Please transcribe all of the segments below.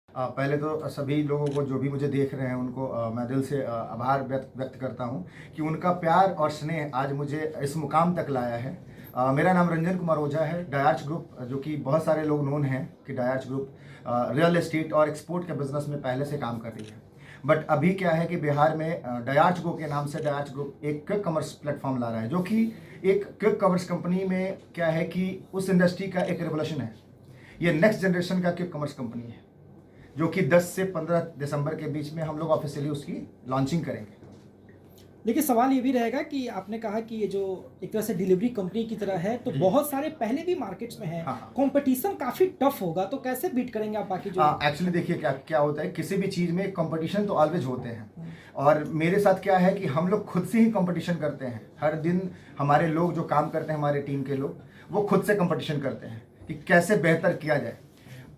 पहले तो सभी लोगों को जो भी मुझे देख रहे हैं उनको मैं दिल से आभार व्यक्त करता हूँ कि उनका प्यार और स्नेह आज मुझे इस मुकाम तक लाया है। मेरा नाम रंजन कुमार ओझा है। डायार्च ग्रुप जो कि बहुत सारे लोग नोन हैं कि डायार्च ग्रुप रियल एस्टेट और एक्सपोर्ट के बिजनेस में पहले से काम कर रही है। बट अभी क्या है कि बिहार में डायार्च ग्रुप के नाम से डायार्च ग्रुप एक क्विक कमर्स प्लेटफॉर्म ला रहा है, जो कि एक क्विक कमर्स कंपनी में क्या है कि उस इंडस्ट्री का एक रेवोल्यूशन है। ये नेक्स्ट जनरेशन का क्विक कमर्स कंपनी है, जो कि 10 से 15 दिसंबर के बीच में हम लोग ऑफिशियली उसकी लॉन्चिंग करेंगे। देखिए, सवाल ये भी रहेगा कि आपने कहा कि ये जो एक तरह से डिलीवरी कंपनी की तरह है, तो बहुत सारे पहले भी मार्केट्स में है। हाँ। कंपटीशन काफ़ी टफ होगा, तो कैसे बीट करेंगे आप बाकी जो एक्चुअली देखिए क्या क्या होता है, किसी भी चीज़ में कंपटीशन तो ऑलवेज होते हैं। और मेरे साथ क्या है कि हम लोग खुद से ही कंपटीशन करते हैं। हर दिन हमारे लोग जो काम करते हैं, हमारे टीम के लोग, वो खुद से कंपटीशन करते हैं कि कैसे बेहतर किया जाए।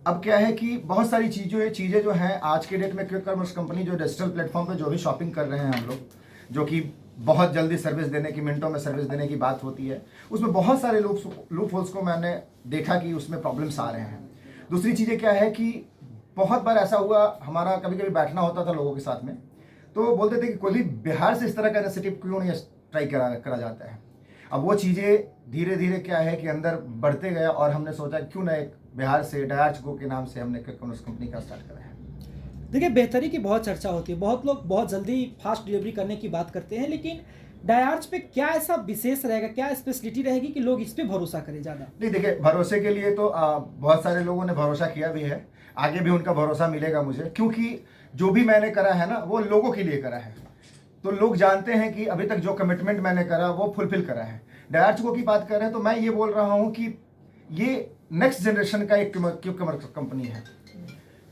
अब क्या है कि बहुत सारी चीज़ें जो हैं आज के डेट में क्विक कॉमर्स कंपनी जो डिजिटल प्लेटफॉर्म पे जो भी शॉपिंग कर रहे हैं हम लोग, जो कि बहुत जल्दी सर्विस देने की, मिनटों में सर्विस देने की बात होती है, उसमें बहुत सारे लूप होल्स को मैंने देखा कि उसमें प्रॉब्लम्स आ रहे हैं। दूसरी चीज़ें क्या है कि बहुत बार ऐसा हुआ, हमारा कभी कभी बैठना होता था लोगों के साथ में, तो बोलते थे कि कोई भी बिहार से इस तरह का इनिशिएटिव क्यों नहीं ट्राई करा जाता है। अब वो चीज़ें धीरे धीरे क्या है कि अंदर बढ़ते गया और हमने सोचा क्यों ना एक बिहार से डायार्च गो के नाम से हमने क्विक कॉमर्स कंपनी का स्टार्ट करा है। देखिए, बेहतरी की बहुत चर्चा होती है, बहुत लोग बहुत जल्दी फास्ट डिलीवरी करने की बात करते हैं, लेकिन डायार्च पे क्या ऐसा विशेष रहेगा, क्या स्पेशलिटी रहेगी कि लोग इस पे भरोसा करें ज़्यादा? नहीं देखिए, भरोसे के लिए तो बहुत सारे लोगों ने भरोसा किया भी है, आगे भी उनका भरोसा मिलेगा मुझे, क्योंकि जो भी मैंने करा है ना वो लोगों के लिए करा है। तो लोग जानते हैं कि अभी तक जो कमिटमेंट मैंने करा वो फुलफिल करा है। डायार्च गो की बात कर रहे हैं तो मैं ये बोल रहा हूँ कि ये नेक्स्ट जनरेशन का एक क्विक कॉमर्स कंपनी है,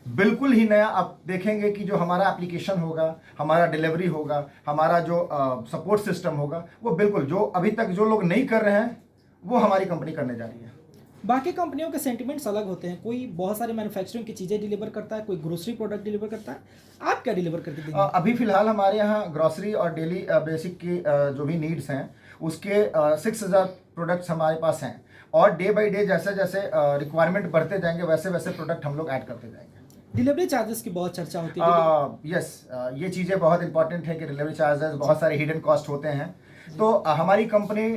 बिल्कुल ही नया। आप देखेंगे कि जो हमारा एप्लीकेशन होगा, हमारा डिलीवरी होगा, हमारा जो सपोर्ट सिस्टम होगा, वो बिल्कुल जो अभी तक जो लोग नहीं कर रहे हैं वो हमारी कंपनी करने जा रही है। बाकी कंपनियों के सेंटिमेंट्स अलग होते हैं, कोई बहुत सारे मैन्युफैक्चरिंग की चीज़ें डिलीवर करता है, कोई ग्रोसरी प्रोडक्ट डिलीवर करता है। आप क्या डिलीवर करके देंगे? अभी फिलहाल हमारे यहाँ ग्रॉसरी और डेली बेसिक की जो भी नीड्स हैं उसके 6000 प्रोडक्ट्स हमारे पास हैं, और डे बाई डे जैसे जैसे रिक्वायरमेंट बढ़ते जाएंगे वैसे वैसे प्रोडक्ट हम लोग ऐड करते जाएंगे। डिलीवरी चार्जेस की बहुत चर्चा होती है। यस, ये चीज़ें बहुत इंपॉर्टेंट है कि डिलीवरी चार्जेस, बहुत सारे हिडन कॉस्ट होते हैं। तो हमारी कंपनी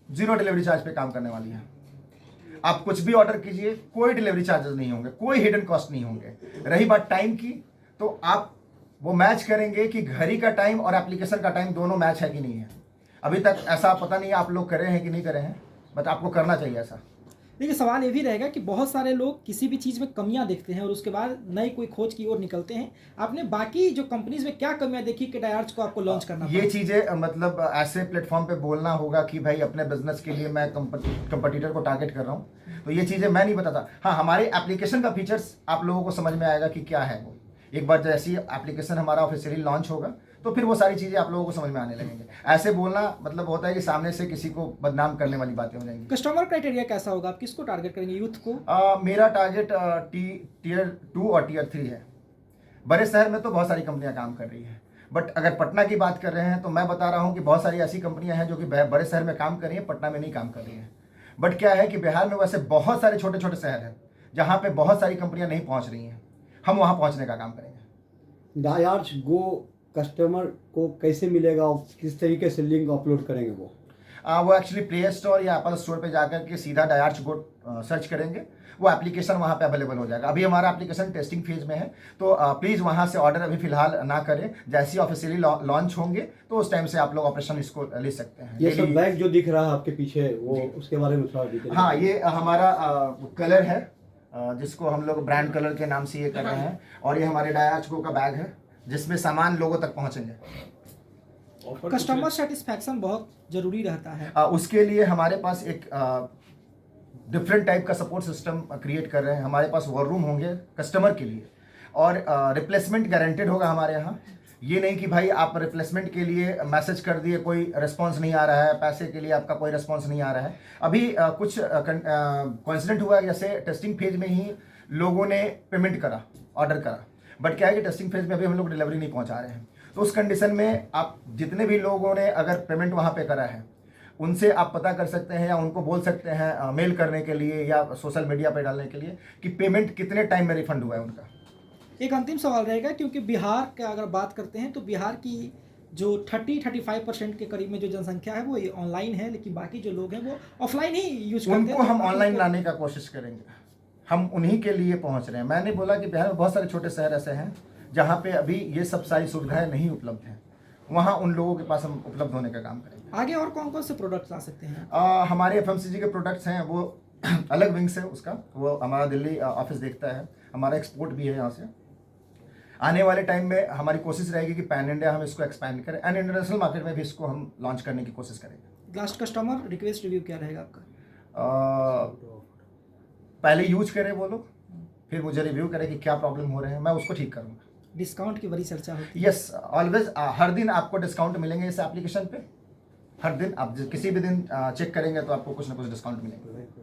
जीरो डिलीवरी चार्ज पे काम करने वाली है। आप कुछ भी ऑर्डर कीजिए, कोई डिलीवरी चार्जेस नहीं होंगे, कोई हिडन कॉस्ट नहीं होंगे। रही बात टाइम की, तो आप वो मैच करेंगे कि घड़ी का टाइम और एप्लीकेशन का टाइम दोनों मैच है कि नहीं है। अभी तक ऐसा पता नहीं आप लोग करे हैं कि नहीं करे हैं, बट आपको करना चाहिए ऐसा। देखिए, सवाल ये भी रहेगा कि बहुत सारे लोग किसी भी चीज़ में कमियां देखते हैं और उसके बाद नई कोई खोज की ओर निकलते हैं। आपने बाकी जो कंपनीज में क्या कमियां देखी कि डायार्च को आपको लॉन्च करना ये पड़ा? चीज़ें मतलब ऐसे प्लेटफॉर्म पे बोलना होगा कि भाई अपने बिजनेस के लिए मैं कंपटीटर को टारगेट कर रहा हूँ, तो ये चीज़ें मैं नहीं बताता। हाँ, हमारे एप्लीकेशन का फीचर्स आप लोगों को समझ में आएगा कि क्या है वो। एक बार जैसी एप्लीकेशन हमारा ऑफिशियली लॉन्च होगा तो फिर वो सारी चीज़ें आप लोगों को समझ में आने लगेंगे। ऐसे बोलना मतलब होता है कि सामने से किसी को बदनाम करने वाली बातें हो जाएंगी। कस्टमर क्राइटेरिया कैसा होगा? आप किसको टारगेट करेंगे, यूथ को? मेरा टारगेट टियर 2 और टियर 3 है। बड़े शहर में तो बहुत सारी कंपनियां काम कर रही हैं, बट अगर पटना की बात कर रहे हैं तो मैं बता रहा हूं कि बहुत सारी ऐसी कंपनियां हैं जो कि बड़े शहर में काम कर रही हैं, पटना में नहीं काम कर रही हैं। बट क्या है कि बिहार में वैसे बहुत सारे छोटे छोटे शहर हैं जहां पे बहुत सारी कंपनियां नहीं पहुंच रही हैं। हम वहां पहुंचने का काम करेंगे। डायार्च गो कस्टमर को कैसे मिलेगा और किस तरीके से लिंक अपलोड करेंगे वो? वो एक्चुअली प्ले स्टोर या एप्पल स्टोर पे जाकर के सीधा डायार्च गो सर्च करेंगे, वो एप्लीकेशन वहाँ पे अवेलेबल हो जाएगा। अभी हमारा एप्लीकेशन टेस्टिंग फेज में है, तो प्लीज़ वहाँ से ऑर्डर अभी फिलहाल ना करें। जैसे ही ऑफिशियली लॉन्च होंगे तो उस टाइम से आप लोग ऑपरेशन इसको ले सकते हैं। ये सब बैग जो दिख रहा है आपके पीछे, वो उसके बारे में थोड़ा डिटेल? हाँ, ये हमारा कलर है, जिसको हम लोग ब्रांड कलर के नाम से ये कर रहे हैं, और ये हमारे डायार्च गो का बैग है जिसमें सामान लोगों तक पहुँचेंगे। कस्टमर सेटिस्फैक्शन बहुत जरूरी रहता है। उसके लिए हमारे पास एक डिफरेंट टाइप का सपोर्ट सिस्टम क्रिएट कर रहे हैं। हमारे पास वॉर रूम होंगे कस्टमर के लिए, और रिप्लेसमेंट गारंटेड होगा हमारे यहाँ। ये नहीं कि भाई आप रिप्लेसमेंट के लिए मैसेज कर दिए, कोई रिस्पांस नहीं आ रहा है, पैसे के लिए आपका कोई रिस्पांस नहीं आ रहा है। अभी कुछ कोइंसिडेंट हुआ, जैसे टेस्टिंग फेज में ही लोगों ने पेमेंट करा, ऑर्डर करा, बट क्या है कि टेस्टिंग फेज में अभी हम लोग डिलीवरी नहीं पहुंचा रहे हैं। तो उस कंडीशन में आप जितने भी लोगों ने अगर पेमेंट वहाँ पे करा है उनसे आप पता कर सकते हैं या उनको बोल सकते हैं मेल करने के लिए या सोशल मीडिया पे डालने के लिए कि पेमेंट कितने टाइम में रिफंड हुआ है उनका। एक अंतिम सवाल रहेगा, क्योंकि बिहार का अगर बात करते हैं तो बिहार की जो 30-35% के करीब में जो जनसंख्या है वो ये ऑनलाइन है, लेकिन बाकी जो लोग हैं वो ऑफलाइन ही यूज करते हैं। उनको हम तो ऑनलाइन उनको- लाने का कोशिश करेंगे, हम उन्हीं के लिए पहुंच रहे हैं। मैंने बोला कि बिहार में बहुत सारे छोटे शहर ऐसे हैं जहां पे अभी ये सब सारी सुविधाएं नहीं उपलब्ध हैं, वहां उन लोगों के पास हम उपलब्ध होने का काम करेंगे। आगे और कौन कौन से प्रोडक्ट्स ला सकते हैं? हमारे एफएमसीजी के प्रोडक्ट्स हैं वो अलग विंग से उसका, वो हमारा दिल्ली ऑफिस देखता है, हमारा एक्सपोर्ट भी है यहाँ से। आने वाले टाइम में हमारी कोशिश रहेगी कि पैन इंडिया हम इसको एक्सपैंड करें एंड इंटरनेशनल मार्केट में भी इसको हम लॉन्च करने की कोशिश करेंगे। लास्ट कस्टमर रिक्वेस्ट रिव्यू क्या रहेगा आपका? पहले यूज करें वो लोग, फिर मुझे रिव्यू करें कि क्या प्रॉब्लम हो रहे हैं, मैं उसको ठीक करूँगा। डिस्काउंट की बड़ी चर्चा होती है। यस, ऑलवेज हर दिन आपको डिस्काउंट मिलेंगे इस एप्लीकेशन पे। हर दिन आप किसी भी दिन चेक करेंगे तो आपको कुछ ना कुछ डिस्काउंट मिलेंगे।